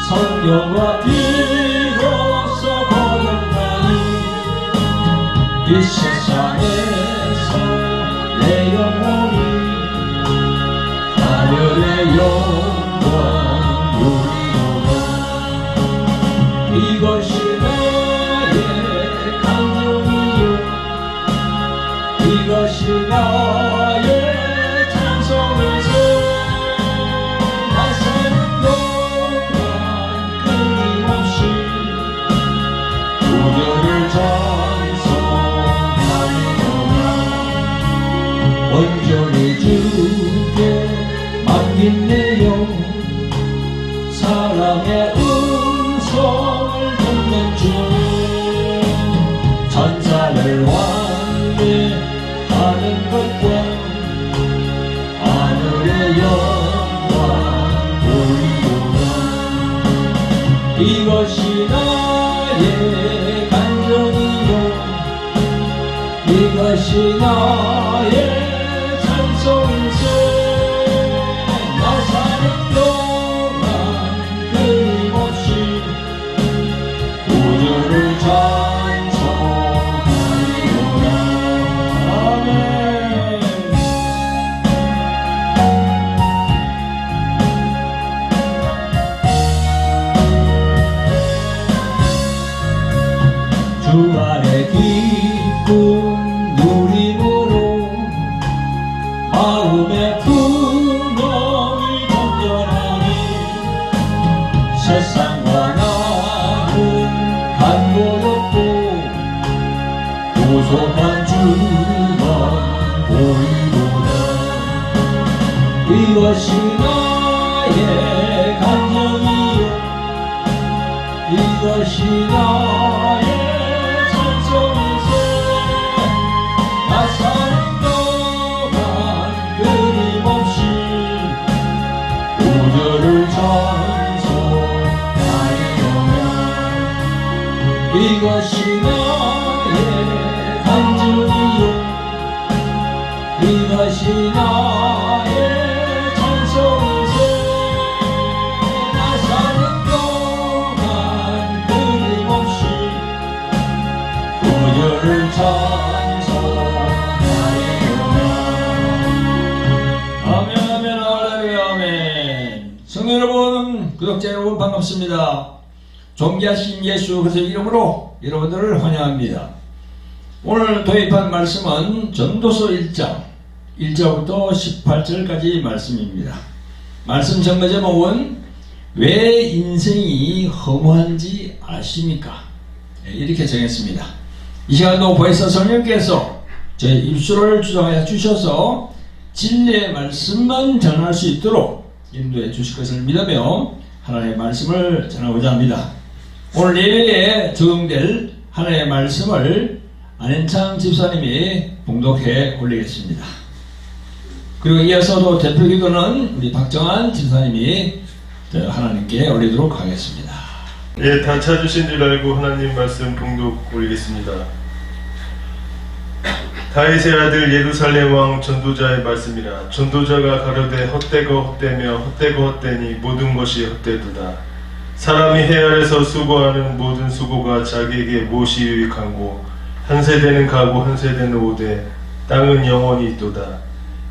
성령과 비로소 거듭나는 이 세상에서 내 영혼이 하늘의 영광 누리노라. 이것이 나의 감동이요 이것이 나의 찬송이세. 나 사는 동안 끊임없이 우녀를 찬송하리로라. 온전히 주께 맡긴 내 영 사랑의 음성을 듣는 중 천사를 환대하는 것과 하늘의 영광 보이노라. 이것이 나의 간증이요 이것이 나의 찬송이세. 나 사는 동안 끊임없이 우주를 찬송하리로라. 아멘. 주 안에 기쁨 누림으로 마음의 구멍을 던져나니 세상과 나는 간고롭고 고속한 주만 보이노라. 이것이 나의 감정이요 이것이 나의 찬송이세. 나 사는 동안 끊임없이 우주를 찬송하리로라. 이것이 나의 간증이요 이것이 나의 찬송이세. 나 사는 동안 끊임없이 우주를 찬송하리로라. 아멘 아멘 할렐루야 아멘. 성도 여러분 구독자 여러분 반갑습니다. 존귀하신 예수 그리스도의 이름으로 여러분들을 환영합니다. 오늘 도입한 말씀은 전도서 1장 1절부터 18절까지 말씀입니다. 말씀 전거 제목은 왜 인생이 허무한지 아십니까? 이렇게 정했습니다. 이 시간도 보혜사 성령께서 제 입술을 주장하여 주셔서 진리의 말씀만 전할 수 있도록 인도해 주실 것을 믿으며 하나님의 말씀을 전하고자 합니다. 오늘 예배에 적용될 하나님의 말씀을 안현창 집사님이 봉독해 올리겠습니다. 그리고 이어서도 대표기도는 우리 박정환 집사님이 하나님께 올리도록 하겠습니다. 예, 다 찾으신 줄 알고 하나님 말씀 봉독 올리겠습니다. 다윗의 아들 예루살렘 왕 전도자의 말씀이라. 전도자가 가로되 헛되고 헛되며 헛되고 헛되니 모든 것이 헛되도다. 사람이 해 아래서 수고하는 모든 수고가 자기에게 무엇이 유익한고 한 세대는 가고 한 세대는 오되 땅은 영원히 있도다.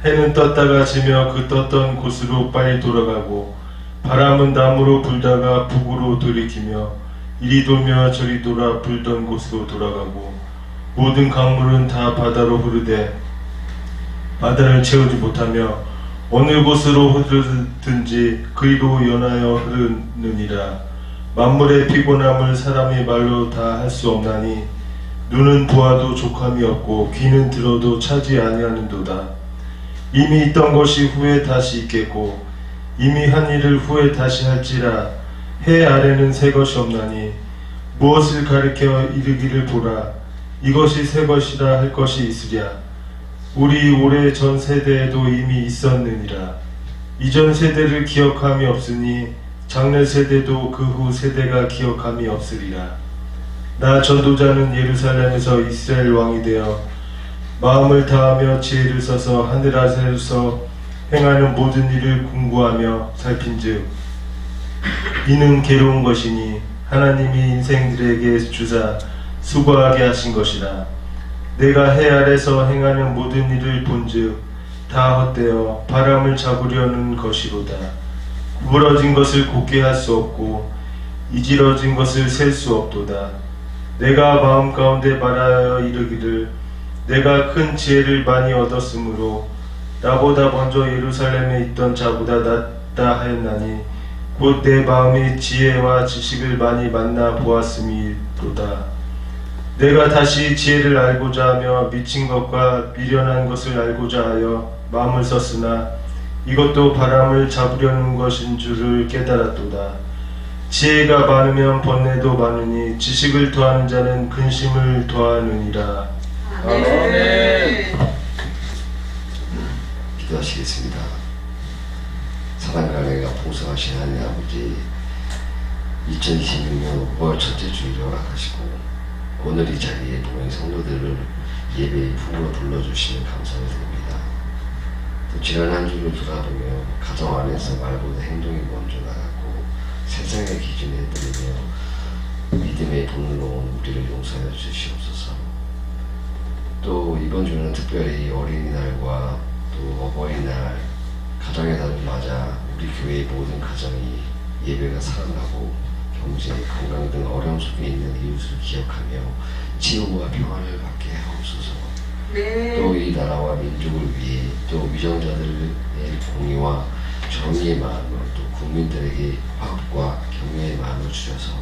해는 떴다가 지며 그 떴던 곳으로 빨리 돌아가고 바람은 남으로 불다가 북으로 돌이키며 이리 돌며 저리 돌아 불던 곳으로 돌아가고 모든 강물은 다 바다로 흐르되 바다를 채우지 못하며 어느 곳으로 흐르든지 그리로 연하여 흐르느니라. 만물의 피곤함을 사람이 말로 다 할 수 없나니 눈은 보아도 족함이 없고 귀는 들어도 차지 아니하는도다. 이미 있던 것이 후에 다시 있겠고 이미 한 일을 후에 다시 할지라. 해 아래는 새 것이 없나니 무엇을 가리켜 이르기를 보라. 이것이 새 것이라 할 것이 있으랴. 우리 오래 전 세대에도 이미 있었느니라. 이전 세대를 기억함이 없으니 장래 세대도 그 후 세대가 기억함이 없으리라. 나 전도자는 예루살렘에서 이스라엘 왕이 되어 마음을 다하며 지혜를 써서 하늘 아래서 행하는 모든 일을 공부하며 살핀즉 이는 괴로운 것이니 하나님이 인생들에게 주사 수고하게 하신 것이라. 내가 해 아래서 행하는 모든 일을 본즉 다 헛되어 바람을 잡으려는 것이로다. 구부러진 것을 곧게 할 수 없고 이지러진 것을 셀 수 없도다. 내가 마음 가운데 말하여 이르기를 내가 큰 지혜를 많이 얻었으므로 나보다 먼저 예루살렘에 있던 자보다 낫다 하였나니 곧 내 마음이 지혜와 지식을 많이 만나 보았음이로다. 내가 다시 지혜를 알고자 하며 미친 것과 미련한 것을 알고자 하여 마음을 썼으나 이것도 바람을 잡으려는 것인 줄을 깨달았도다. 지혜가 많으면 번뇌도 많으니 지식을 더하는 자는 근심을 더하느니라. 아멘. 기도하시겠습니다. 사랑과 은혜가 풍성하신 하나님 아버지, 2026년 5월 첫째 주일을 허락하시고 오늘 이 자리에 동행 성도들을 예배의 품으로 불러주시면 감사를 드립니다. 또 지난 한 주를 돌아보며 가정 안에서 말보다 행동이 먼저 나갔고 세상의 기준에 따르며 믿음의 돈을 놓은 우리를 용서하여 주시옵소서. 또 이번 주는 특별히 어린이날과 또 어버이날, 가정의 달을 맞아 우리 교회의 모든 가정이 예배가 살아나고 경제, 건강 등 어려움 속에 있는 이웃을 기억하며 치유와 평안을 받게 하옵소서. 또 이 나라와 민족을 위해 또 위정자들의 공의와 정의의 마음으로 또 국민들에게 화합과 격려의 마음을 주셔서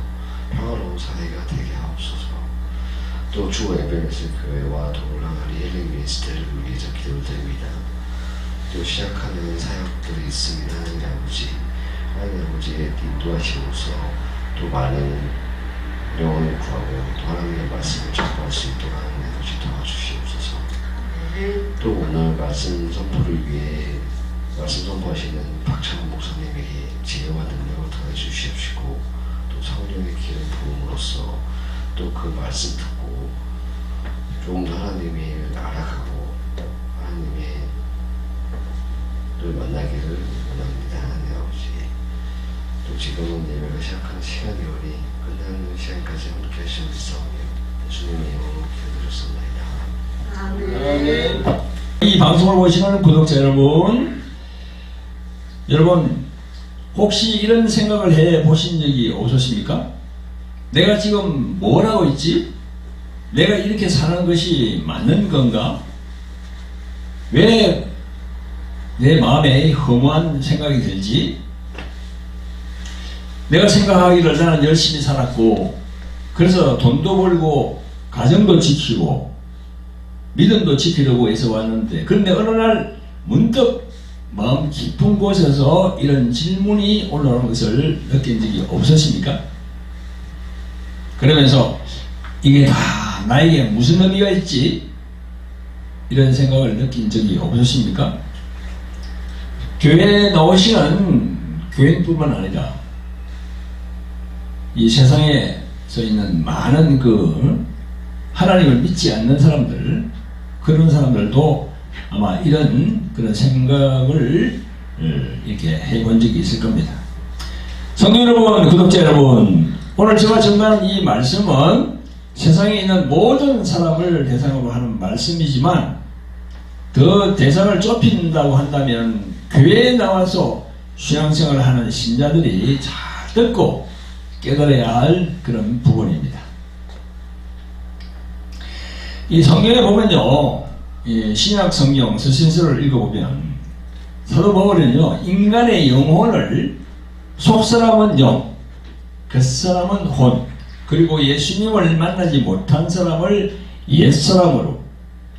평화로운 사회가 되게 하옵소서. 또 주 에베레스 교회와 도굴랑아리 헬링 미니스트를 위해서 기도를 드립니다. 또 시작하는 사역들이 있습니다. 하나님 아버지의 인도하심으로써 또 많은 영혼을 구하고 또 하나님의 말씀을 전할 수 있도록 하나님 아버지 도와주시옵소서. 또 오늘 말씀 선포를 위해 말씀 선포하시는 박찬호 목사님에게 지혜와 능력을 더해 주시옵시고 또 성령의 기름 부음으로써 또 그 말씀 듣고 조금 더 하나님의 알아가고 하나님의 를 만나기를 원합니다. 하나님 아버지, 또 지금은 예배가 시작하는 시간이 오니 끝나는 시간까지 함께 하시는 싸우며 주님의 이름으로 기도드렸습니다. 아멘. 이 방송을 보시는 구독자 여러분 혹시 이런 생각을 해 보신 적이 없으십니까? 내가 지금 뭘 하고 있지? 내가 이렇게 사는 것이 맞는 건가? 왜 내 마음에 허무한 생각이 들지? 내가 생각하기를 나는 열심히 살았고 그래서 돈도 벌고 가정도 지키고 믿음도 지키려고 해서 왔는데 그런데 어느 날 문득 마음 깊은 곳에서 이런 질문이 올라오는 것을 느낀 적이 없으십니까? 그러면서 이게 다 나에게 무슨 의미가 있지? 이런 생각을 느낀 적이 없으십니까? 교회에 나오시는 교인뿐만 아니라 이 세상에서 있는 많은 그 하나님을 믿지 않는 사람들, 그런 사람들도 아마 이런 그런 생각을 이렇게 해본 적이 있을 겁니다. 성도 여러분, 구독자 여러분, 오늘 제가 전하는 이 말씀은 세상에 있는 모든 사람을 대상으로 하는 말씀이지만 더 대상을 좁힌다고 한다면 교회에 나와서 신앙생활을 하는 신자들이 잘 듣고 깨달아야 할 그런 부분입니다. 이 성경에 보면요, 이 신약 성경 서신서를 읽어보면 사도 바울은요, 인간의 영혼을 속사람은 영, 겉사람은 혼, 그리고 예수님을 만나지 못한 사람을 옛사람으로,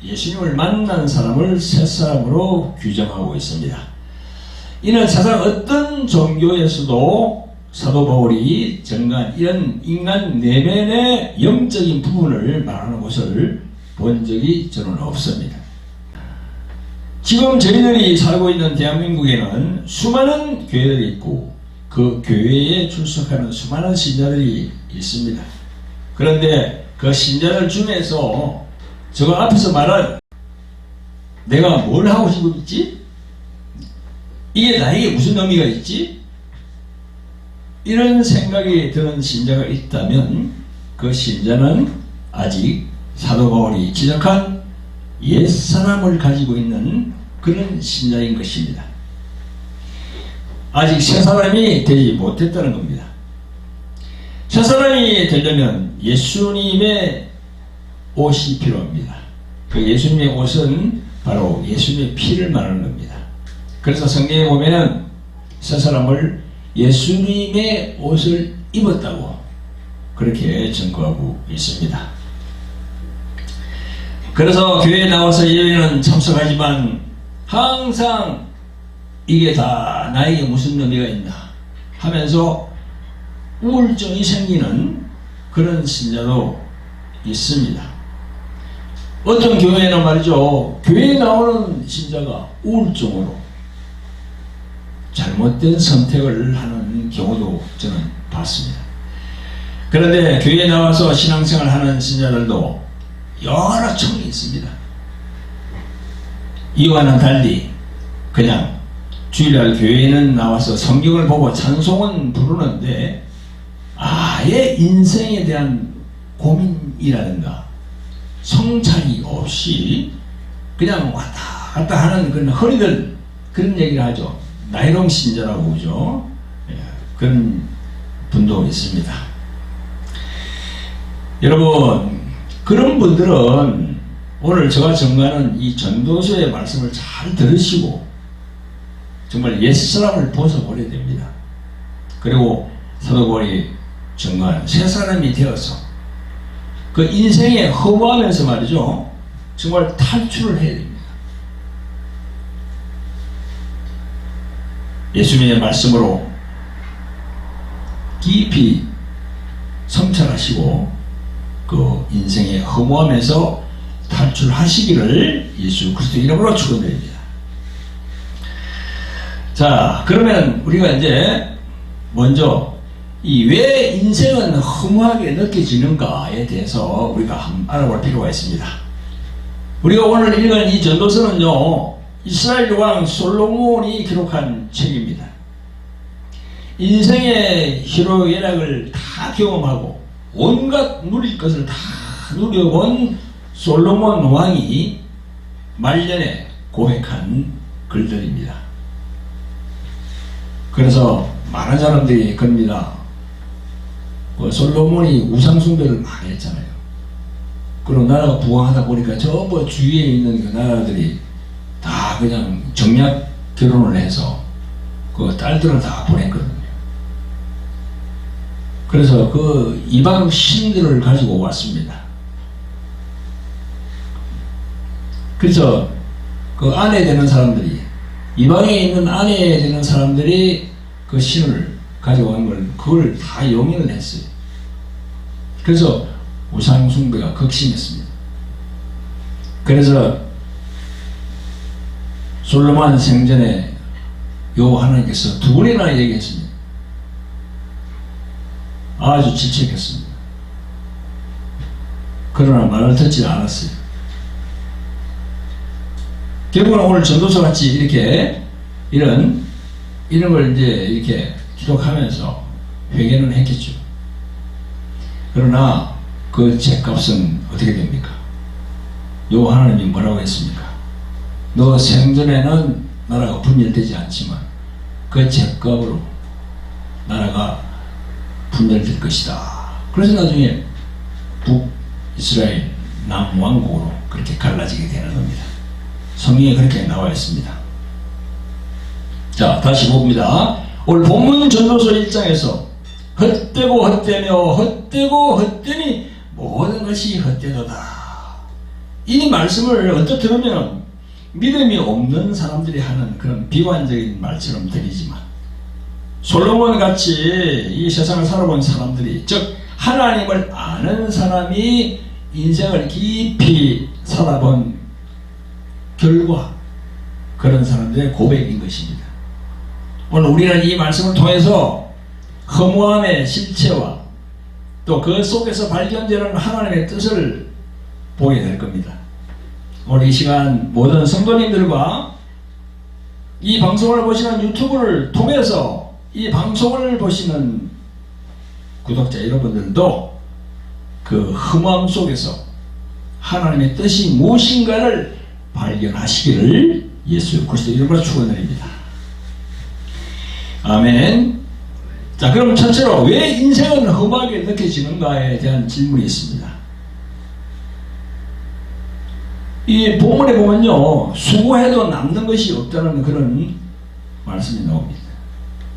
예수님을 만난 사람을 새사람으로 규정하고 있습니다. 이는 세상 어떤 종교에서도 사도 바울이 정한 이런 인간 내면의 영적인 부분을 말하는 것을 본 적이 저는 없습니다. 지금 저희들이 살고 있는 대한민국에는 수많은 교회들이 있고 그 교회에 출석하는 수많은 신자들이 있습니다. 그런데 그 신자들 중에서 저 앞에서 말한 내가 뭘 하고 싶었지? 이게 나에게 무슨 의미가 있지? 이런 생각이 드는 신자가 있다면 그 신자는 아직 사도 바울이 지적한 옛사람을 가지고 있는 그런 신자인 것입니다. 아직 새사람이 되지 못했다는 겁니다. 새사람이 되려면 예수님의 옷이 필요합니다. 그 예수님의 옷은 바로 예수님의 피를 말하는 겁니다. 그래서 성경에 보면은 새사람을 예수님의 옷을 입었다고 그렇게 증거하고 있습니다. 그래서 교회에 나와서 예배는 참석하지만 항상 이게 다 나에게 무슨 의미가 있나 하면서 우울증이 생기는 그런 신자도 있습니다. 어떤 교회는 말이죠, 교회에 나오는 신자가 우울증으로 잘못된 선택을 하는 경우도 저는 봤습니다. 그런데 교회에 나와서 신앙생활 하는 신자들도 여러 청이 있습니다. 이와는 달리 그냥 주일날 교회에는 나와서 성경을 보고 찬송은 부르는데 아예 인생에 대한 고민이라든가 성찰이 없이 그냥 왔다 갔다 하는 그런 허리들 그런 얘기를 하죠. 나이롱 신자라고 그러죠. 그런 분도 있습니다. 여러분, 그런 분들은 오늘 제가 전가하는 이 전도서의 말씀을 잘 들으시고 정말 옛사람을 벗어버려야 됩니다. 그리고 사도 바울이 전가한 새사람이 되어서 그 인생에 허무하면서 말이죠, 정말 탈출을 해야 됩니다. 예수님의 말씀으로 깊이 성찰하시고 그 인생에 허무하면서 탈출하시기를 예수 그리스도 이름으로 축원드립니다. 자, 그러면 우리가 이제 먼저 이 왜 인생은 허무하게 느껴지는가에 대해서 우리가 한번 알아볼 필요가 있습니다. 우리가 오늘 읽은 이 전도서는요, 이스라엘 왕 솔로몬이 기록한 책입니다. 인생의 희로애락을 다 경험하고 온갖 누릴 것을 다 누려본 솔로몬 왕이 말년에 고백한 글들입니다. 그래서 많은 사람들이 그럽니다. 솔로몬이 우상숭배를 많이 했잖아요. 그리고 나라가 부강하다 보니까 전부 주위에 있는 그 나라들이 다 그냥 정략 결혼을 해서 그 딸들을 다 보냈거든요. 그래서 그 이방 신들을 가지고 왔습니다. 그래서 그 아내 되는 사람들이, 이방에 있는 아내 되는 사람들이 그 신을 가지고 온 걸, 그걸 다 용인을 했어요. 그래서 우상숭배가 극심했습니다. 그래서 솔로몬 생전에 요 하나님께서 두 번이나 얘기했습니다. 아주 질책했습니다. 그러나 말을 듣지 않았어요. 결국은 오늘 전도서 같이 이렇게 이런 걸 이제 이렇게 기록하면서 회개는 했겠죠. 그러나 그 죄값은 어떻게 됩니까? 요 하나님이 뭐라고 했습니까? 너 생전에는 나라가 분열되지 않지만 그 죄값으로 나라가 분열될 것이다. 그래서 나중에 북이스라엘 남왕국으로 그렇게 갈라지게 되는 겁니다. 성경에 그렇게 나와 있습니다. 자, 다시 봅니다. 오늘 본문 전도서 1장에서 헛되고 헛되며 헛되고 헛되니 모든 것이 헛되도다. 이 말씀을 언뜻 들으면 믿음이 없는 사람들이 하는 그런 비관적인 말처럼 들리지만 솔로몬 같이 이 세상을 살아본 사람들이, 즉 하나님을 아는 사람이 인생을 깊이 살아본 결과, 그런 사람들의 고백인 것입니다. 오늘 우리는 이 말씀을 통해서 허무함의 실체와 또 그 속에서 발견되는 하나님의 뜻을 보게 될 겁니다. 오늘 이 시간 모든 성도님들과 이 방송을 보시는 유튜브를 통해서 이 방송을 보시는 구독자 여러분들도 그 흠함 속에서 하나님의 뜻이 무엇인가를 발견하시기를 예수 그리스도 이름으로 축원드립니다. 아멘. 자, 그럼 첫째로 왜 인생은 험하게 느껴지는가에 대한 질문이 있습니다. 이 본문에 보면요, 수고해도 남는 것이 없다는 그런 말씀이 나옵니다.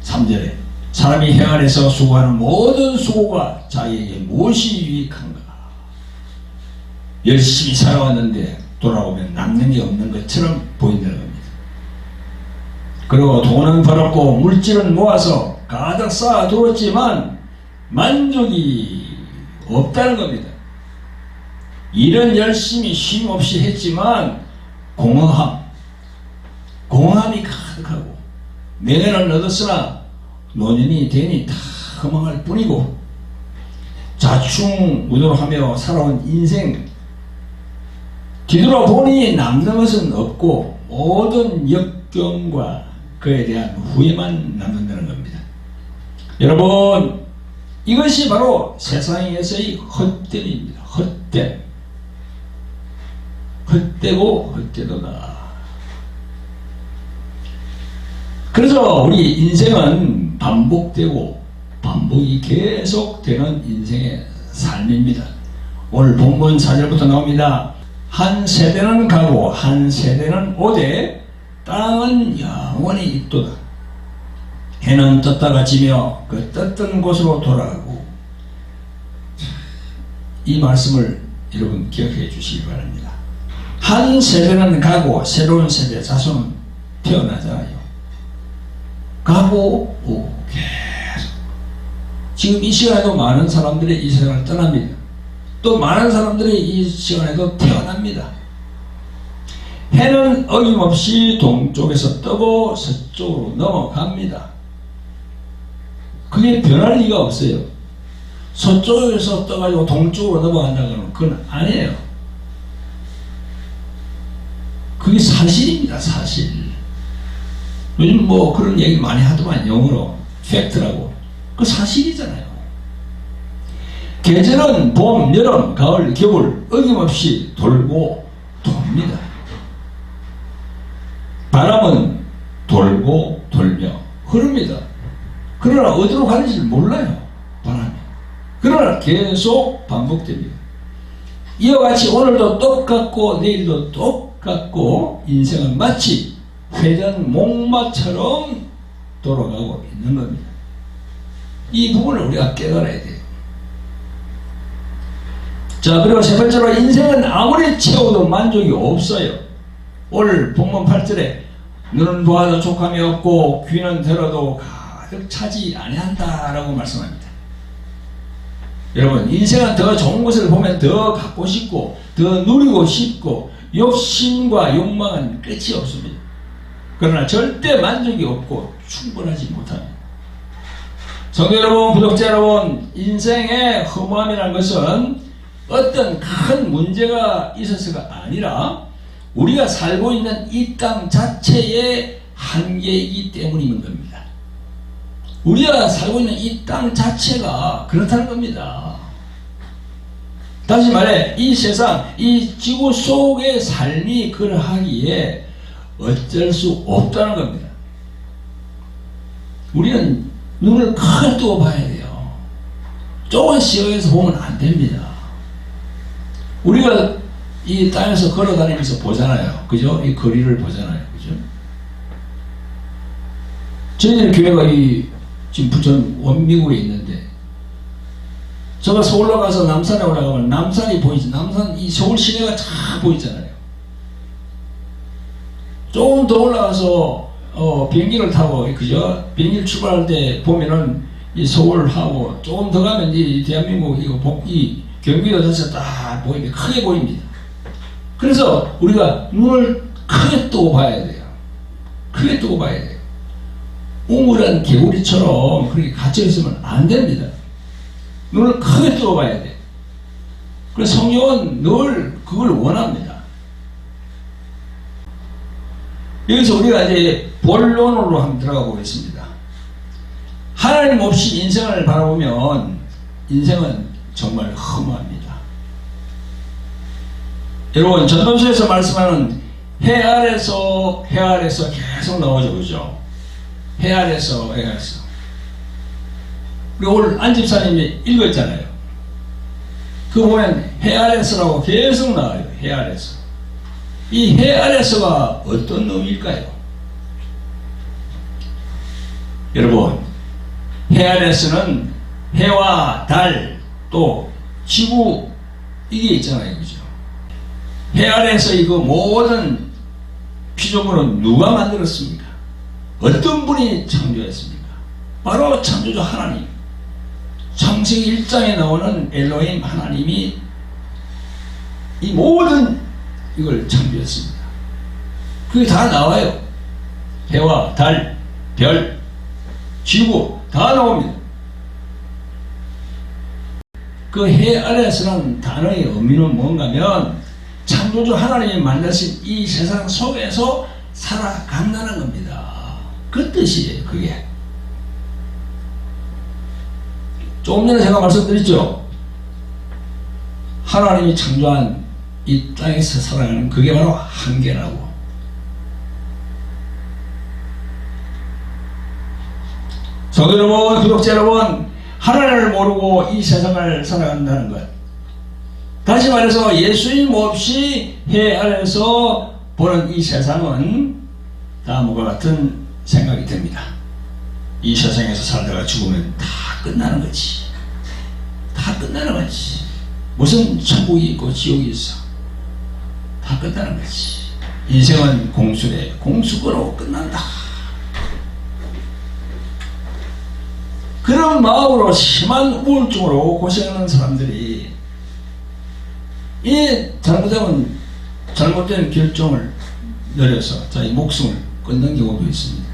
3절에 사람이 해 아래서 수고하는 모든 수고가 자기에게 무엇이 유익한가? 열심히 살아왔는데 돌아오면 남는 게 없는 것처럼 보인다는 겁니다. 그리고 돈은 벌었고 물질은 모아서 가득 쌓아두었지만 만족이 없다는 겁니다. 일은 열심히 쉼없이 했지만 공허함이 가득하고 명예는 얻었으나 노년이 되니 다 허망할 뿐이고 자충우돌하며 살아온 인생 뒤돌아보니 남는 것은 없고 모든 역경과 그에 대한 후회만 남는다는 겁니다. 여러분, 이것이 바로 세상에서의 헛됨입니다. 헛되고 헛되도다. 그래서 우리 인생은 반복되고 반복이 계속되는 인생의 삶입니다. 오늘 본문 4절부터 나옵니다. 한 세대는 가고 한 세대는 오되 땅은 영원히 있도다. 해는 떴다가 지며 그 떴던 곳으로 돌아가고. 이 말씀을 여러분 기억해 주시기 바랍니다. 한 세대는 가고 새로운 세대 자손은 태어나잖아요. 가고 오고 계속. 지금 이 시간에도 많은 사람들이 이 세상을 떠납니다. 또 많은 사람들이 이 시간에도 태어납니다. 해는 어김없이 동쪽에서 뜨고 서쪽으로 넘어갑니다. 그게 변할 리가 없어요. 서쪽에서 떠가지고 동쪽으로 넘어간다고는 그건 아니에요. 그게 사실입니다. 사실. 요즘 뭐 그런 얘기 많이 하더만 영어로 팩트라고. 그 사실이잖아요. 계절은 봄, 여름, 가을, 겨울 어김없이 돌고 돕니다. 바람은 돌고 돌며 흐릅니다. 그러나 어디로 가는지 몰라요. 바람이. 그러나 계속 반복됩니다. 이와 같이 오늘도 똑같고 내일도 똑같고 인생은 마치 회전 목마처럼 돌아가고 있는 겁니다. 이 부분을 우리가 깨달아야 돼요. 자, 그리고 세 번째로 인생은 아무리 채워도 만족이 없어요. 오늘 본문 8절에 눈은 보아도 족함이 없고 귀는 들어도 가득 차지 아니한다라고 말씀합니다. 여러분, 인생은 더 좋은 것을 보면 더 갖고 싶고 더 누리고 싶고 욕심과 욕망은 끝이 없습니다. 그러나 절대 만족이 없고 충분하지 못합니다. 성도 여러분, 구독자 여러분, 인생의 허무함이라는 것은 어떤 큰 문제가 있어서가 아니라 우리가 살고 있는 이 땅 자체의 한계이기 때문인 겁니다. 우리가 살고 있는 이 땅 자체가 그렇다는 겁니다. 다시 말해, 이 세상, 이 지구 속의 삶이 그러하기에 어쩔 수 없다는 겁니다. 우리는 눈을 크게 뜨고 봐야 돼요. 좁은 시야에서 보면 안 됩니다. 우리가 이 땅에서 걸어 다니면서 보잖아요. 그죠? 이 거리를 보잖아요. 그죠? 저희들 교회가 지금 부천 원미구에 있는데, 제가 서울로 가서 남산에 올라가면 남산이 보이지. 남산, 이 서울 시내가 다 보이잖아요. 조금 더 올라가서, 비행기를 타고, 그죠? 비행기를 출발할 때 보면은 이 서울하고 조금 더 가면 이 대한민국, 이 경기도 전체 다 보입니다. 크게 보입니다. 그래서 우리가 눈을 크게 뜨고 봐야 돼요. 크게 뜨고 봐야 돼요. 우물한 개구리처럼 그렇게 갇혀있으면 안 됩니다. 눈을 크게 뜨고 봐야 돼요. 그래서 성령은 늘 그걸 원합니다. 여기서 우리가 이제 본론으로 한번 들어가 보겠습니다. 하나님 없이 인생을 바라보면 인생은 정말 허무합니다. 여러분, 전도서에서 말씀하는 해 아래서 계속 나오죠, 그죠? 해 아래서. 우리 오늘 안집사님이 읽었잖아요. 그 보면 해 아래서라고 계속 나와요. 해 아래서. 이 해 아래서가 어떤 놈일까요? 여러분, 해 아래서는 해와 달, 또 지구, 이게 있잖아요, 그죠? 해 아래서 이거 모든 피조물은 누가 만들었습니까? 어떤 분이 창조했습니까? 바로 창조주 하나님. 창세기 1장에 나오는 엘로힘 하나님이 이 모든 이걸 창조했습니다. 그게 다 나와요. 해와 달, 별, 지구 다 나옵니다. 그 해 아래서는 단어의 의미는 뭔가면 창조주 하나님이 만드신 이 세상 속에서 살아간다는 겁니다. 그 뜻이에요. 그게 조금 전에 제가 말씀드렸죠. 하나님이 창조한 이 땅에서 살아가는 그게 바로 한계라고. 성도 여러분, 구독자 여러분, 하나님을 모르고 이 세상을 살아간다는 것, 다시 말해서 예수님 없이 해 아래서 보는 이 세상은 다음과 같은 생각이 듭니다. 이 세상에서 살다가 죽으면 다 끝나는 거지. 다 끝나는 거지. 무슨 천국이 있고 지옥이 있어. 다 끝나는 거지. 인생은 공수래. 공수거로 끝난다. 그런 마음으로 심한 우울증으로 고생하는 사람들이 이 잘못된 결정을 내려서 자기 목숨을 끊는 경우도 있습니다.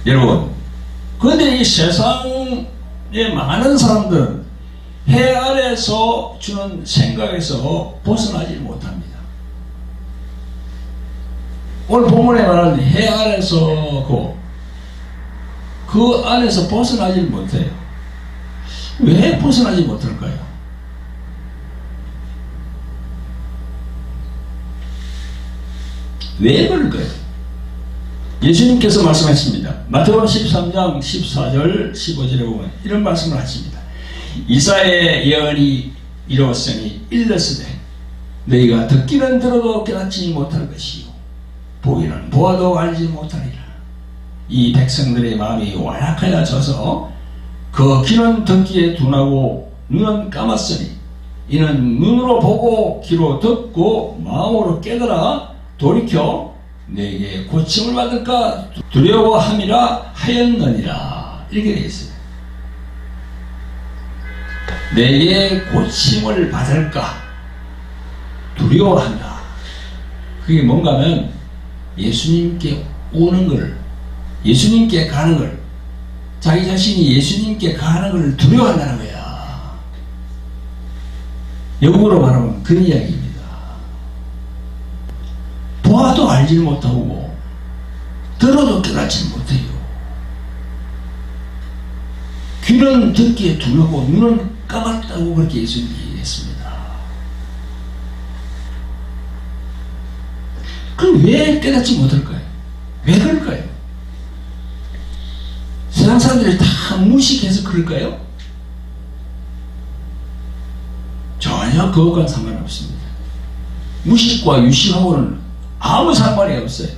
여러분, 그런데 이 세상에 많은 사람들은 해 아래서 주는 생각에서 벗어나지 못합니다. 오늘 본문에 말하는 해 아래서 그 안에서 벗어나지 못해요. 왜 벗어나지 못할까요? 왜 그럴까요? 예수님께서 말씀하십니다. 마태복음 13장 14절 15절에 보면 이런 말씀을 하십니다. 이사야의 예언이 이루었으니 일렀으되 너희가 듣기는 들어도 깨닫지 못할 것이요 보기는 보아도 알지 못하리라. 이 백성들의 마음이 완악하여져서 그 귀는 듣기에 둔하고 눈은 감았으니 이는 눈으로 보고 귀로 듣고 마음으로 깨달아 돌이켜 내게 고침을 받을까 두려워함이라 하였느니라. 이렇게 되어 있어요. 내게 고침을 받을까 두려워한다. 그게 뭔가 하면 예수님께 오는 걸, 예수님께 가는 걸, 자기 자신이 예수님께 가는 걸 두려워한다는 거야. 영어로 말하면 그런 이야기입니다. 보아도 알지 못하고 들어도 깨닫지 못해요. 귀는 듣기에 둔하고 눈은 까맣다고 그렇게 예수님이 얘기했습니다. 그럼 왜 깨닫지 못할까요? 왜 그럴까요? 세상 사람들이 다 무식해서 그럴까요? 전혀 그것과는 상관없습니다. 무식과 유식하고는 아무 상관이 없어요.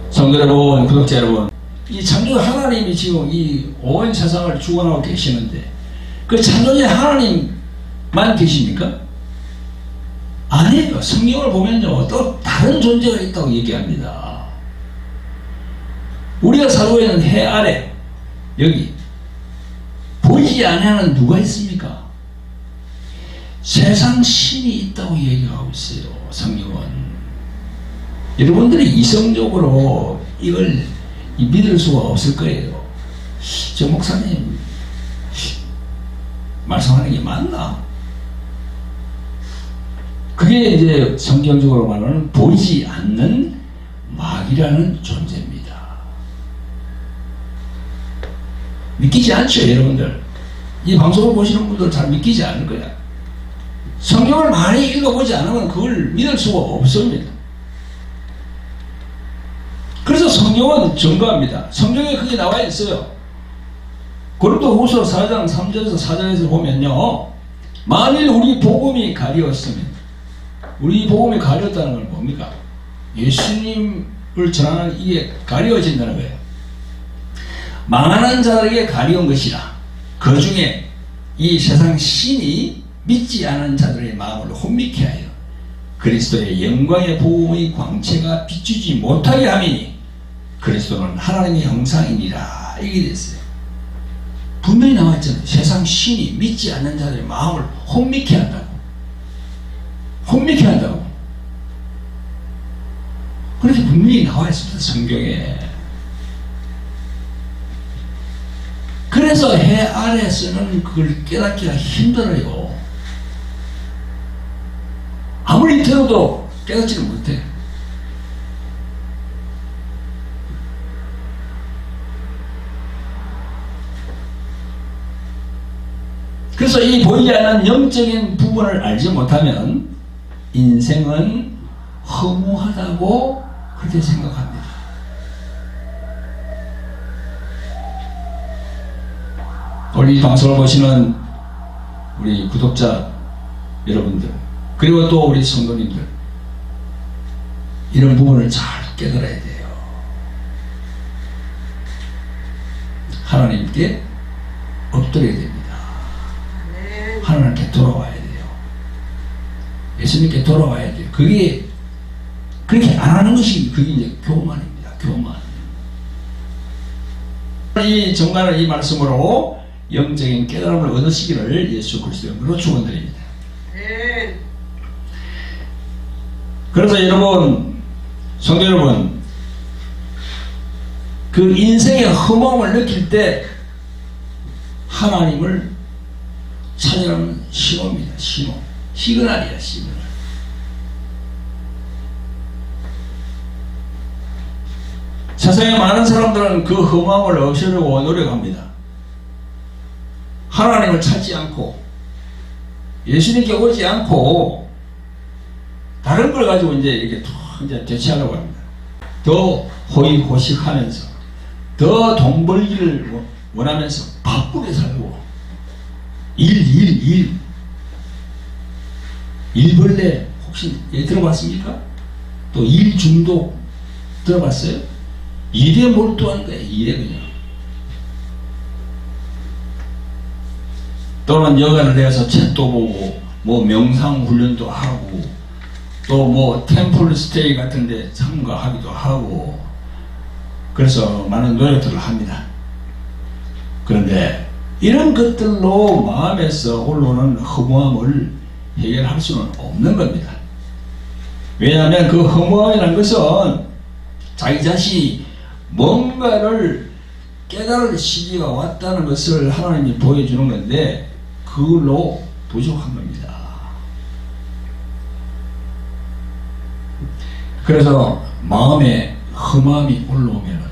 성도 여러분, 구독자 여러분, 이 창조 하나님이 지금 이 온 세상을 주관하고 계시는데 그 창조자 하나님만 계십니까? 아니에요. 성경을 보면요, 또 다른 존재가 있다고 얘기합니다. 우리가 살고 있는 해 아래, 여기 보이지 않는 누가 있습니까? 세상 신이 있다고 얘기하고 있어요. 성경은. 여러분들이 이성적으로 이걸 믿을 수가 없을 거예요. 저 목사님 말씀하는 게 맞나? 그게 이제 성경적으로 말하는 보이지 않는 마귀라는 존재입니다. 믿기지 않죠, 여러분들? 이 방송을 보시는 분들 잘 믿기지 않을 거야. 성경을 많이 읽어보지 않으면 그걸 믿을 수가 없습니다. 그래서 성경은 증거합니다. 성경에 그게 나와 있어요. 고린도후서 4장 3절에서 4절에서 보면요, 만일 우리 복음이 가리웠으면, 우리 복음이 가리웠다는 건 뭡니까? 예수님을 전하는 이게 가리워진다는 거예요. 망하는 자들에게 가리운 것이라. 그 중에 이 세상 신이 믿지 않은 자들의 마음을 혼미케 하여 그리스도의 영광의 복음의 광채가 비추지 못하게 함이니 그리스도는 하나님의 형상이니라. 이게 됐어요. 분명히 나와있잖아요. 세상 신이 믿지 않는 자들의 마음을 혼미케 한다고. 혼미케 한다고. 그렇게 분명히 나와있습니다, 성경에. 그래서 해 아래에서는 그걸 깨닫기가 힘들어요. 아무리 들어도 깨닫지는 못해. 그래서 이 보이지 않는 영적인 부분을 알지 못하면 인생은 허무하다고 그렇게 생각합니다. 우리 방송을 보시는 우리 구독자 여러분들, 그리고 또 우리 성도님들, 이런 부분을 잘 깨달아야 돼요. 하나님께 엎드려야 됩니다. 하나님께 돌아와야 돼요. 예수님께 돌아와야 돼요. 그게 그렇게 안 하는 것이 그게 이제 교만입니다. 교만. 이 정말 이 말씀으로 영적인 깨달음을 얻으시기를 예수 그리스도의 이름으로 축원드립니다. 네. 그래서 여러분, 성도 여러분, 그 인생의 허무함을 느낄 때 하나님을 찾으라는 신호입니다. 신호. 시그널이야, 시그널. 세상에 많은 사람들은 그 허무함을 없애려고 노력합니다. 하나님을 찾지 않고 예수님께 오지 않고 다른 걸 가지고 이제 대체하려고 합니다. 더 호의호식하면서 더 돈 벌기를 원하면서 바쁘게 살고 일벌레 혹시 들어봤습니까? 또 일중독 들어봤어요? 일에 몰두한 거예요. 일에 그냥. 또는 여가를 내서 책도 보고 뭐 명상훈련도 하고 또 뭐 템플 스테이 같은 데 참가하기도 하고 그래서 많은 노력들을 합니다. 그런데 이런 것들로 마음에서 올라오는 허무함을 해결할 수는 없는 겁니다. 왜냐하면 그 허무함이라는 것은 자기 자신이 뭔가를 깨달을 시기가 왔다는 것을 하나님이 보여주는 건데 그걸로 부족한 겁니다. 그래서 마음에 험함이 올라오면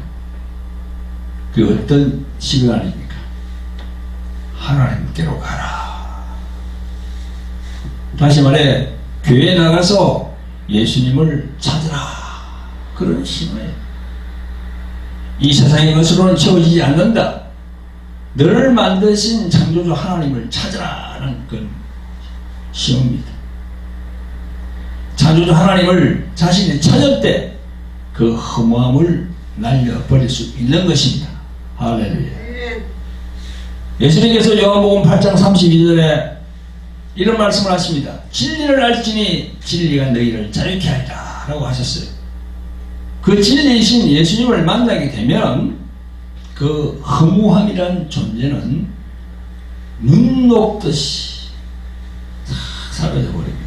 그 어떤 시간입니까? 하나님께로 가라. 다시 말해 교회에 나가서 예수님을 찾으라. 그런 신호예요. 이 세상의 것으로는 채워지지 않는다. 너를 만드신 창조주 하나님을 찾으라는 그 신호입니다. 창조주 하나님을 자신이 찾을 때 그 허무함을 날려버릴 수 있는 것입니다. 할렐루야. 예수님께서 요한복음 8장 32절에 이런 말씀을 하십니다. 진리를 알지니 진리가 너희를 자유케 하리라 라고 하셨어요. 그 진리이신 예수님을 만나게 되면 그 허무함이란 존재는 눈 녹듯이 싹 사라져 버립니다.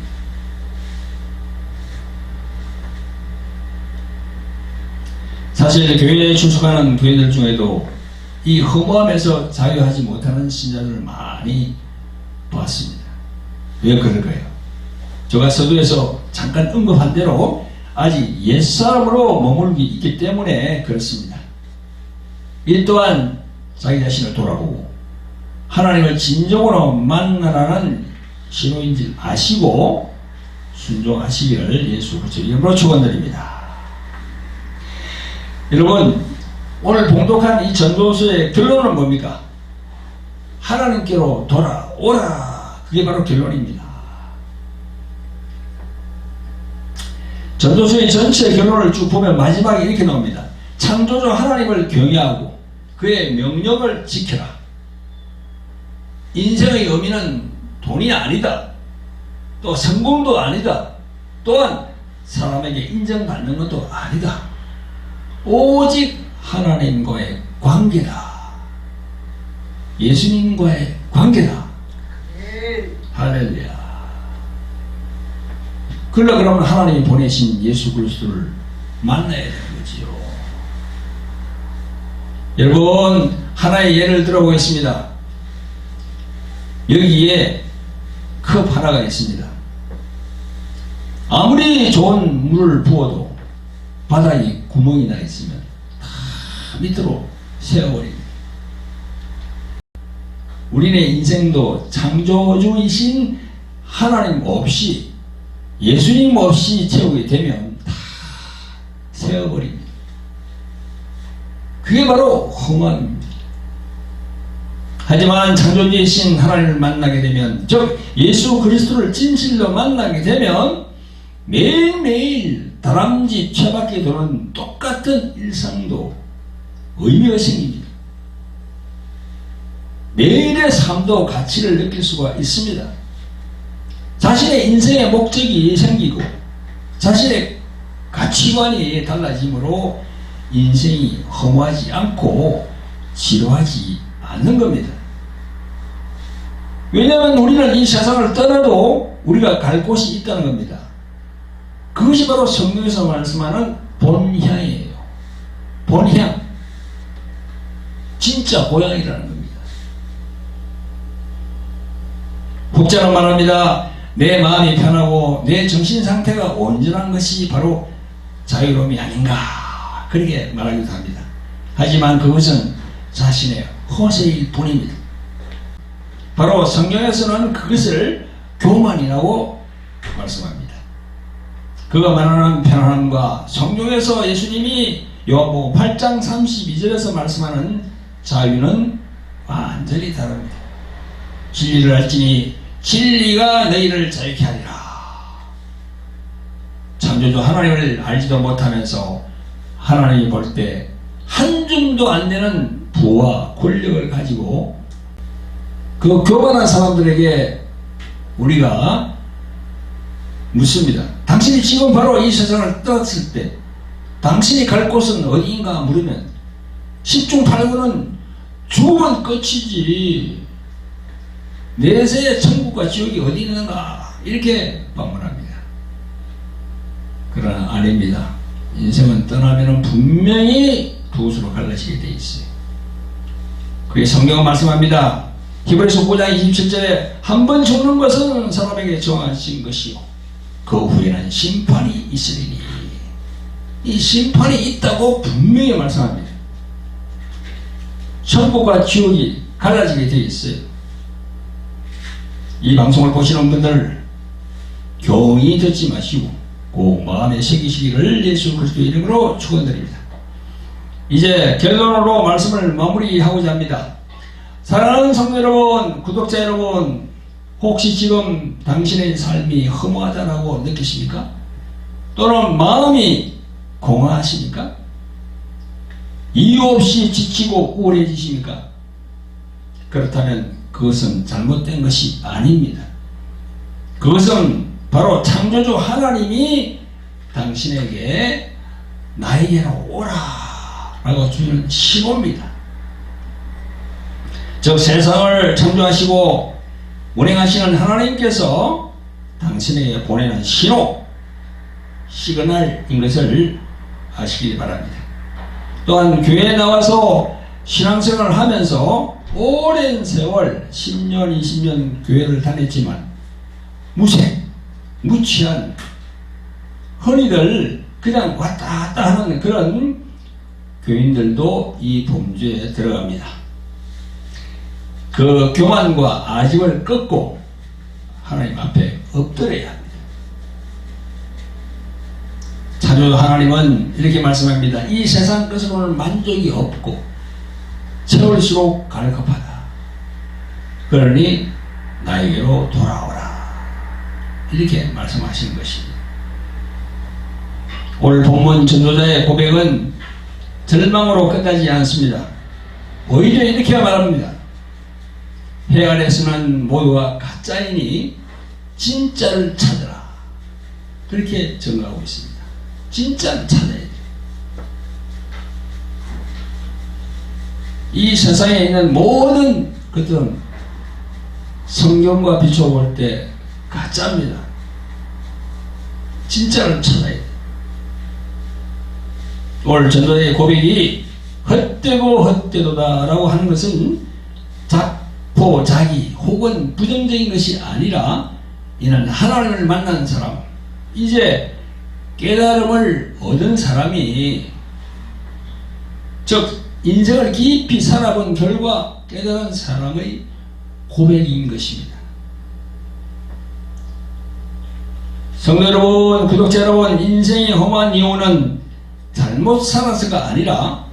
사실 교회에 출석하는 교회들 중에도 이 허무함에서 자유하지 못하는 신자들을 많이 봤습니다. 왜 그럴까요? 제가 서두에서 잠깐 언급한 대로 아직 옛사람으로 머물기 있기 때문에 그렇습니다. 이 또한 자기 자신을 돌아보고 하나님을 진정으로 만나라는 신호인 줄 아시고 순종하시기를 예수 그리스도의 이름으로 축원드립니다. 여러분, 오늘 봉독한 이 전도서의 결론은 뭡니까? 하나님께로 돌아오라. 그게 바로 결론입니다. 전도서의 전체 결론을 쭉 보면 마지막에 이렇게 나옵니다. 창조주 하나님을 경외하고 그의 명령을 지켜라. 인생의 의미는 돈이 아니다. 또 성공도 아니다. 또한 사람에게 인정받는 것도 아니다. 오직 하나님과의 관계다. 예수님과의 관계다. 할렐루야. 그러면 하나님이 보내신 예수 그리스도를 만나야 되는 거지요. 여러분, 하나의 예를 들어보겠습니다. 여기에 컵 하나가 있습니다. 아무리 좋은 물을 부어도 바닥에 구멍이 나 있으면 다 밑으로 새어버립니다. 우리의 인생도 창조주이신 하나님 없이, 예수님 없이 채우게 되면 다 새어버립니다. 그게 바로 험함입니다. 하지만 창조주이신 하나님을 만나게 되면, 즉 예수 그리스도를 진실로 만나게 되면 매일매일 다람쥐 쇠바퀴 도는 똑같은 일상도 의미가 생깁니다. 매일의 삶도 가치를 느낄 수가 있습니다. 자신의 인생의 목적이 생기고 자신의 가치관이 달라짐으로 인생이 허무하지 않고 지루하지 않는 겁니다. 왜냐하면 우리는 이 세상을 떠나도 우리가 갈 곳이 있다는 겁니다. 그것이 바로 성경에서 말씀하는 본향이에요. 본향. 진짜 고향이라는 겁니다. 혹자는 말합니다. 내 마음이 편하고 내 정신 상태가 온전한 것이 바로 자유로움이 아닌가, 그렇게 말하기도 합니다. 하지만 그것은 자신의 허세일 뿐입니다. 바로 성경에서는 그것을 교만이라고 말씀합니다. 그가 말하는 편안함과 성경에서 예수님이 요한복음 8장 32절에서 말씀하는 자유는 완전히 다릅니다. 진리를 알지니 진리가 너희를 자유케 하리라. 창조주 하나님을 알지도 못하면서 하나님이 볼 때 한 줌도 안 되는 부와 권력을 가지고 그 교만한 사람들에게 우리가 묻습니다. 당신이 지금 바로 이 세상을 떠났을 때 당신이 갈 곳은 어디인가 물으면 10중 8구는 죽으면 끝이지, 내세의 천국과 지옥이 어디 있는가, 이렇게 반문합니다. 그러나 아닙니다. 인생은 떠나면 분명히 두 수로 갈라지게 돼 있어요. 그게 성경은 말씀합니다. 히브리서 9장 27절에 한 번 죽는 것은 사람에게 정하신 것이요 그 후에는 심판이 있으리니, 이 심판이 있다고 분명히 말씀합니다. 천국과 지옥이 갈라지게 되어 있어요. 이 방송을 보시는 분들 교훈이 듣지 마시고 꼭 마음에 새기시기를 예수 그리스도의 이름으로 축원드립니다. 이제 결론으로 말씀을 마무리하고자 합니다. 사랑하는 성도 여러분, 구독자 여러분, 혹시 지금 당신의 삶이 허무하다고 느끼십니까? 또는 마음이 공허하십니까? 이유 없이 지치고 우울해지십니까? 그렇다면 그것은 잘못된 것이 아닙니다. 그것은 바로 창조주 하나님이 당신에게 나에게로 오라 라고 주는 신호입니다. 즉 세상을 창조하시고 운행하시는 하나님께서 당신에게 보내는 신호, 시그널인 것을 아시기 바랍니다. 또한 교회에 나와서 신앙생활을 하면서 오랜 세월 10년 20년 교회를 다녔지만 무색, 무취한 흔히들 그냥 왔다 갔다 하는 그런 교인들도 이 범주에 들어갑니다. 그 교만과 아집을 꺾고 하나님 앞에 엎드려야 합니다. 자주 하나님은 이렇게 말씀합니다. 이 세상 것으로는 만족이 없고 세월수록 갈급하다. 그러니 나에게로 돌아오라. 이렇게 말씀하시는 것입니다. 오늘 본문 전도자의 고백은 절망으로 끝나지 않습니다. 오히려 이렇게 말합니다. 해 아래서는 모두가 가짜이니 진짜를 찾으라. 그렇게 증거하고 있습니다. 진짜를 찾아야 돼요. 이 세상에 있는 모든 것들은 성경과 비춰볼 때 가짜입니다. 진짜를 찾아야 돼요. 오늘 전도자의 고백이 헛되고 헛되도다 라고 하는 것은 자포, 자기 혹은 부정적인 것이 아니라 이는 하나님을 만난 사람, 이제 깨달음을 얻은 사람이, 즉 인생을 깊이 살아본 결과 깨달은 사람의 고백인 것입니다. 성도 여러분, 구독자 여러분, 인생의 험한 이유는 잘못 살아서가 아니라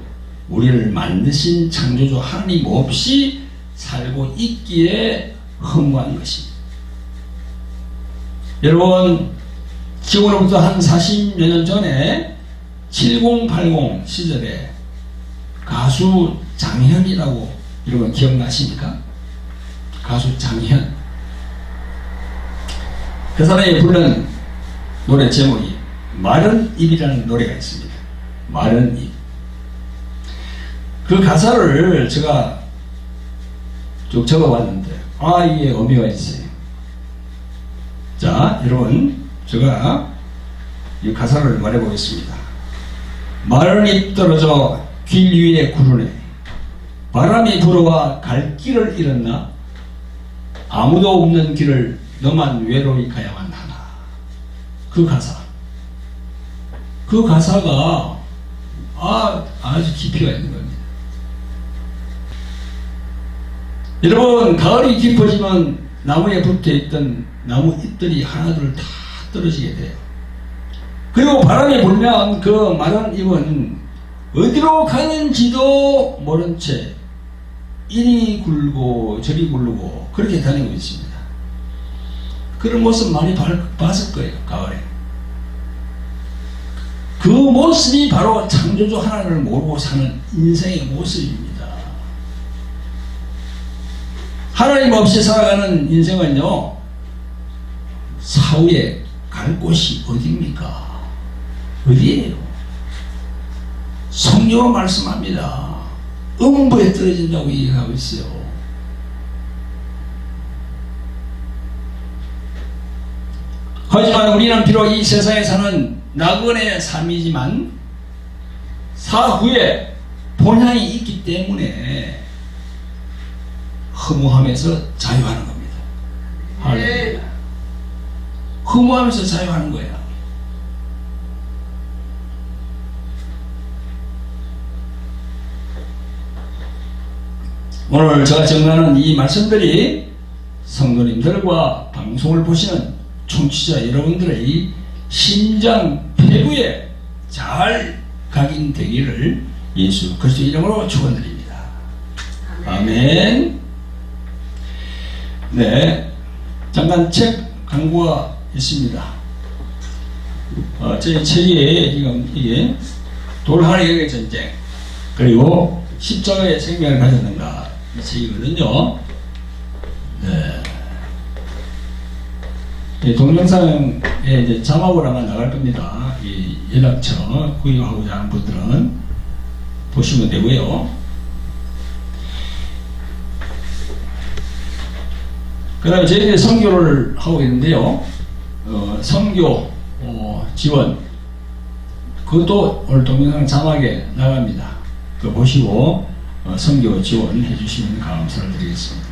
우리를 만드신 창조주 하나님 없이 살고 있기에 허무한 것입니다. 여러분, 지금으로부터 한 40여 년 전에 7080 시절에 가수 장현이라고 여러분 기억나십니까? 가수 장현. 그 사람이 부른 노래 제목이 마른 입이라는 노래가 있습니다. 마른 입. 그 가사를 제가 쭉 적어봤는데 이게 의미가 있어요. 자, 여러분, 제가 이 가사를 말해보겠습니다. 마른 입 떨어져 길 위에 구르네. 바람이 불어와 갈 길을 잃었나? 아무도 없는 길을 너만 외로이 가야만 하나. 그 가사. 그 가사가 아주 깊이가 있는 겁니다. 여러분, 가을이 깊어지면 나무에 붙어있던 나무 잎들이 하나둘 다 떨어지게 돼요. 그리고 바람이 불면 그 마른 잎은 어디로 가는지도 모른 채 이리 굴고 저리 굴르고 그렇게 다니고 있습니다. 그런 모습 많이 봤을 거예요, 가을에. 그 모습이 바로 창조주 하나님을 모르고 사는 인생의 모습입니다. 하나님 없이 살아가는 인생은요, 사후에 갈 곳이 어디입니까? 어디예요? 성경은 말씀합니다. 음부에 떨어진다고 얘기하고 있어요. 하지만 우리는 비록 이 세상에 사는 낙원의 삶이지만 사후에 본향이 있기 때문에 허무함에서 자유하는 겁니다. 할렐루야. 허무함에서 자유하는 거예요. 오늘 제가 정리하는 이 말씀들이 성도님들과 방송을 보시는 청취자 여러분들의 심장 폐부에 잘 각인되기를 예수 그리스도 이름으로 축원드립니다. 아멘. 네, 잠깐 책 광고가 있습니다. 저희 책이 지금 이게 돌 하나의 전쟁 그리고 십자가의 생명을 가졌는가 이 책이거든요. 네. 이 동영상에 이제 자막으로 아마 나갈 겁니다. 이 연락처 구입하고자 하는 분들은 보시면 되고요. 그 다음에 저희들이 선교를 하고 있는데요. 선교 지원 그것도 오늘 동영상 자막에 나갑니다. 그거 보시고 선교 지원해 주시면 감사를 드리겠습니다.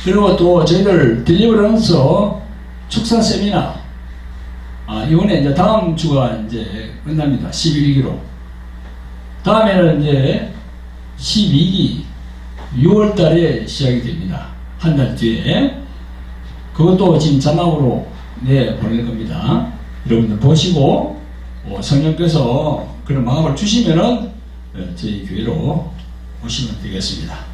그리고 또 저희들 딜리버런스 축사 세미나 이번에 이제 다음 주가 이제 끝납니다. 11기로. 다음에는 이제 12기 6월 달에 시작이 됩니다. 한 달 뒤에. 그것도 지금 자막으로 보낼 겁니다. 여러분들 보시고, 성령께서 그런 마음을 주시면은 저희 교회로 오시면 되겠습니다.